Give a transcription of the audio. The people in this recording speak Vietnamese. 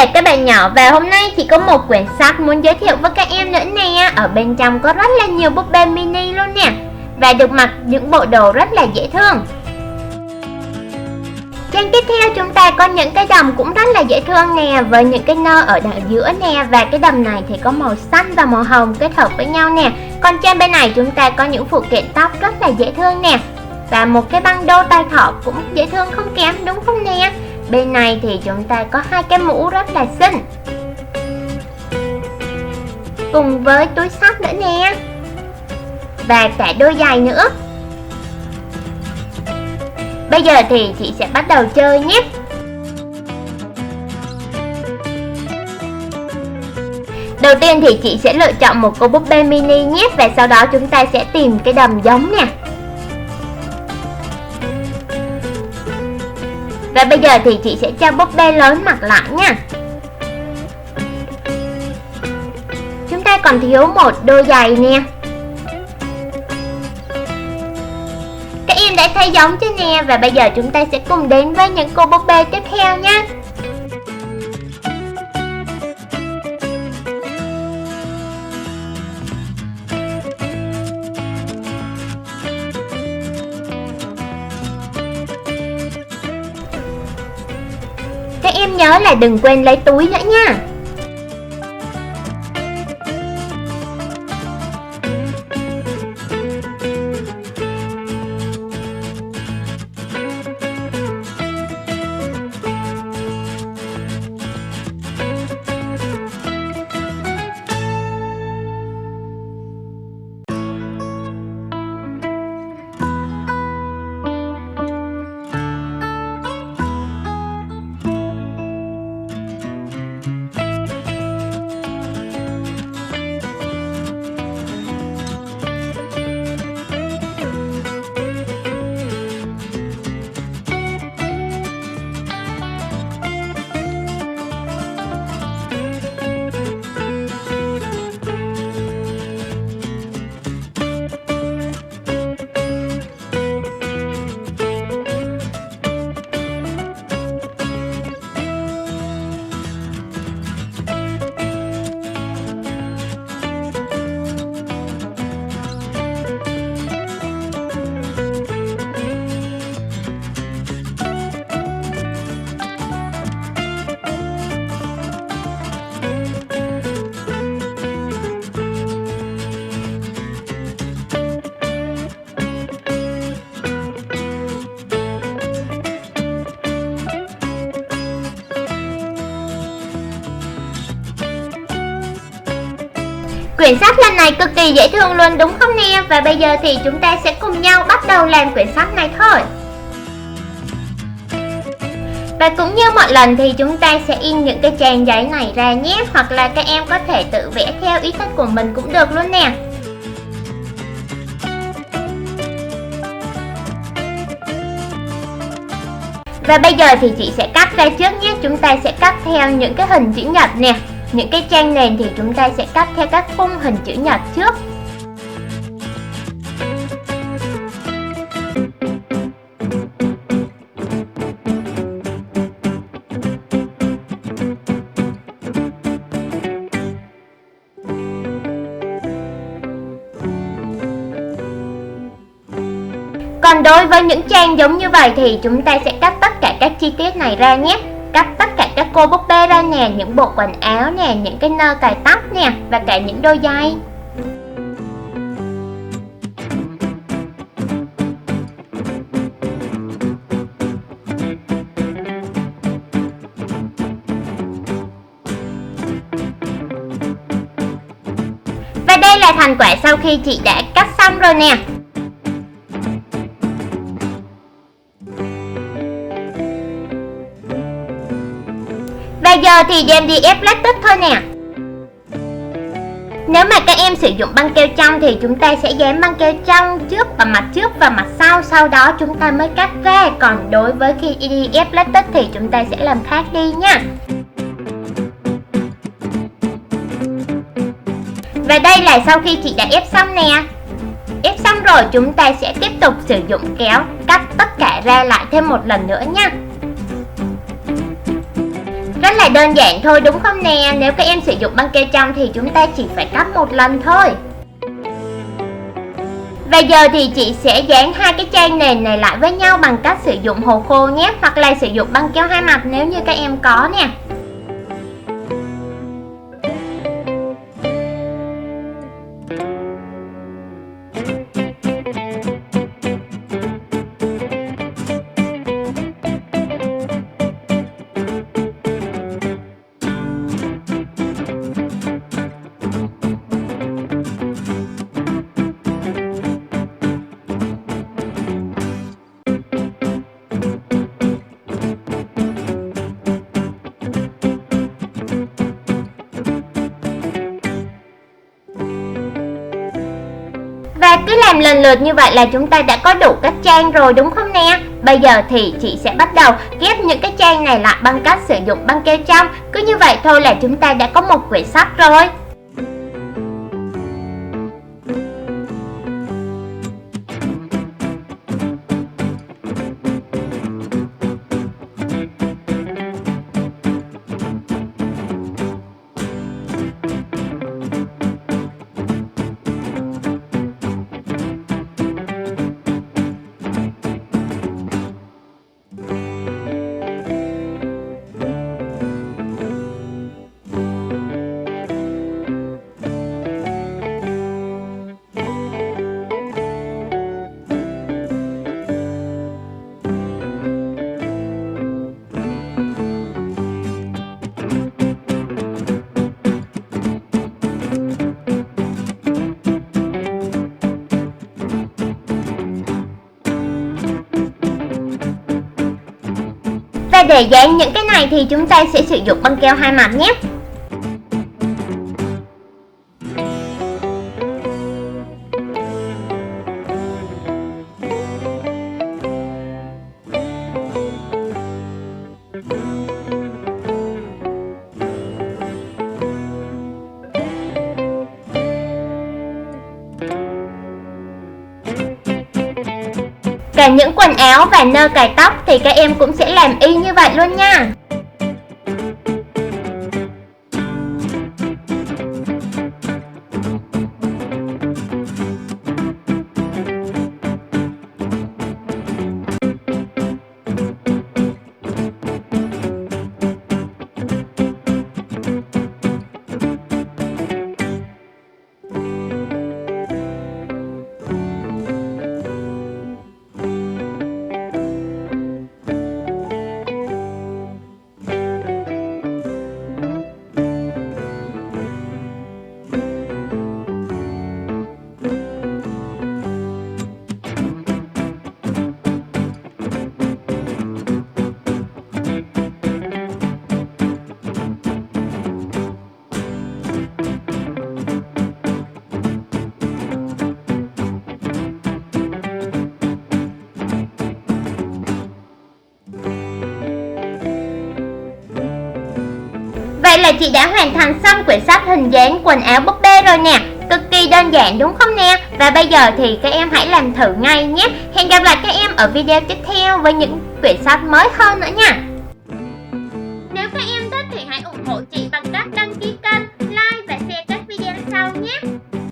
chào các bạn nhỏ, và hôm nay thì có một quyển sách muốn giới thiệu với các em nữa nè. Ở bên trong có rất là nhiều búp bê mini luôn nè, và được mặc những bộ đồ rất là dễ thương. Trang tiếp theo chúng ta có những cái đầm cũng rất là dễ thương nè, với những cái nơ ở đằng giữa nè, và cái đầm này thì có màu xanh và màu hồng kết hợp với nhau nè. Còn trên bên này chúng ta có những phụ kiện tóc rất là dễ thương nè, và một cái băng đô tai thỏ cũng dễ thương không kém, đúng không nè? Bên này thì chúng ta có hai cái mũ rất là xinh, cùng với túi xách nữa nè, và cả đôi giày nữa. Bây giờ thì chị sẽ bắt đầu chơi nhé. Đầu tiên thì chị sẽ lựa chọn một cô búp bê mini nhé, và sau đó chúng ta sẽ tìm cái đầm giống nè. Và bây giờ thì chị sẽ cho búp bê lớn mặc lại nha. Chúng ta còn thiếu một đôi giày nè. Các em đã thấy giống chưa nè? Và bây giờ chúng ta sẽ cùng đến với những cô búp bê tiếp theo nha. Các em nhớ là đừng quên lấy túi nữa nha. Quyển sách lần này cực kỳ dễ thương luôn, đúng không nè? Và bây giờ thì chúng ta sẽ cùng nhau bắt đầu làm quyển sách này thôi. Và cũng như mọi lần thì chúng ta sẽ in những cái trang giấy này ra nhé, hoặc là các em có thể tự vẽ theo ý thích của mình cũng được luôn nè. Và bây giờ thì chị sẽ cắt ra trước nhé. Chúng ta sẽ cắt theo những cái hình chữ nhật nè. Những cái trang nền thì chúng ta sẽ cắt theo các khung hình chữ nhật trước. Còn đối với những trang giống như vậy thì chúng ta sẽ cắt tất cả các chi tiết này ra nhé. Cắt tất cả các cô búp bê ra nè, những bộ quần áo nè, những cái nơ cài tóc nè, và cả những đôi giày. Và đây là thành quả sau khi chị đã cắt xong rồi nè. Bây giờ thì đem đi ép lát tích thôi nè. Nếu mà các em sử dụng băng keo trong thì chúng ta sẽ dán băng keo trong trước và mặt sau, sau đó chúng ta mới cắt ra. Còn đối với khi đi ép lát tích thì chúng ta sẽ làm khác đi nha. Và đây là sau khi chị đã ép xong nè. Ép xong rồi chúng ta sẽ tiếp tục sử dụng kéo cắt tất cả ra lại thêm một lần nữa nha. là đơn giản thôi đúng không nè? Nếu các em sử dụng băng keo trong thì chúng ta chỉ phải cắt một lần thôi. Và giờ thì chị sẽ dán hai cái trang nền này lại với nhau bằng cách sử dụng hồ khô nhé, hoặc là sử dụng băng keo hai mặt nếu như các em có nè. Và cứ làm lần lượt như vậy là chúng ta đã có đủ các trang rồi đúng không nè? Bây giờ thì chị sẽ bắt đầu ghép những cái trang này lại bằng cách sử dụng băng keo trong. Cứ như vậy thôi là chúng ta đã có một quyển sách rồi. Và để dán những cái này thì chúng ta sẽ sử dụng băng keo hai mặt nhé. Cả những quần áo và nơ cài tóc thì các em cũng sẽ làm y như vậy luôn nha. Vậy là chị đã hoàn thành xong quyển sách hình dáng quần áo búp bê rồi nè. Cực kỳ đơn giản đúng không nè? Và bây giờ thì các em hãy làm thử ngay nhé. Hẹn gặp lại các em ở video tiếp theo với những quyển sách mới hơn nữa nha. Nếu các em thích thì hãy ủng hộ chị bằng